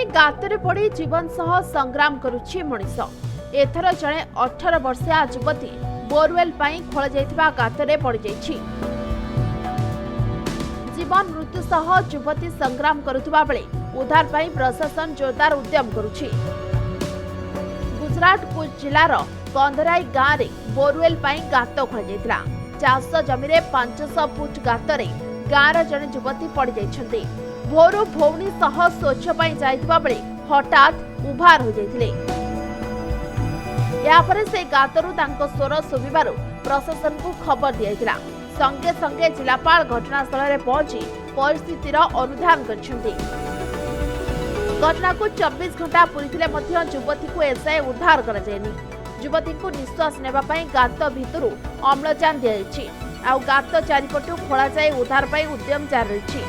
पुणी गातरे पड़ी जीवन सह संग्राम करुछि मनीष। एथर जणे 18 वर्षीय युवती बोरवेल पाई खोल जाइथिबा गातरे पड़ी जाइछि। जीवन मृत्यु सह युवती संग्राम करुथिबा बेले उद्धार पाई प्रशासन जोरदार उद्यम करुछि। गुजरात कच्छ जिलार कंधराई गाँव में बोरवेल पाई गात खोल जाइथिला। चाष जमी 500 फुट गातरे गाँवर जड़े युवती पड़ जाइछन्ति। भोरू भौणी सह शौच पाई जाइथिबा बेले हठात उभार हो जाइथिले। यापर से गातरू तांको स्वर शुभिबारु प्रशासन को खबर दिया। संगे संगे जिलापाल घटनास्थल में पहुंची परिस्थितिर अनुधान करछन्ति। घटना को 24 घंटा पूरीथिले मध्य युवती को एसआई उद्धार करा जायनि। युवती को निश्वास नेबा पई गात भितरु अम्लजान दिया जायछि। आ गात चारिपटु खोला जाय उद्धार पई उद्यम जारी रहिछि।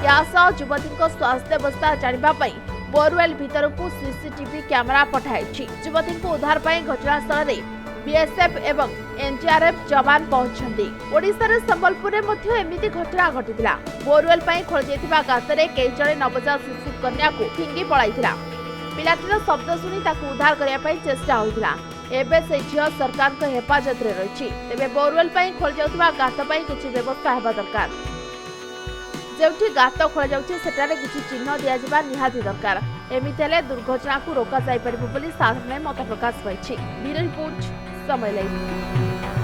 यासह युवती को स्वास्थ्य अवस्था जानिबा पई बोरवेल भीतर को सीसीटीवी कैमेरा पठाइछि। युवती को उद्धार पई घटनास्थल में बीएसएफ एवं एनडीआरएफ जवान पहुंचନ୍ତି। ओडिशा रे संबलपुर रे मध्य एमिति घटना घटिथिला। बोरवेल पई खोल जाइथिबा गातरे कई जणे नवजात शिशु कन्या को फिंगी पळाइथिला। पिलाटीर शब्द शुणी ताकू उद्धार करिया पई चेष्टा होइथिला। एबे से झियो सरकार को हेफाजत रे रहिछि। तेबे बोरवेल पई खोल जाउथिबा गात पई किछि व्यवस्था हेबा दरकार। जेउठी गात खोल जाउछि सेटारे किछि चिन्ह दिया जिबा निहाती दरकार। एमिति हेले दुर्घटना को रोका जाय परिबो बोली साधारण मत प्रकाश पाइछि। ब्यूरो रिपोर्ट समय लाइव।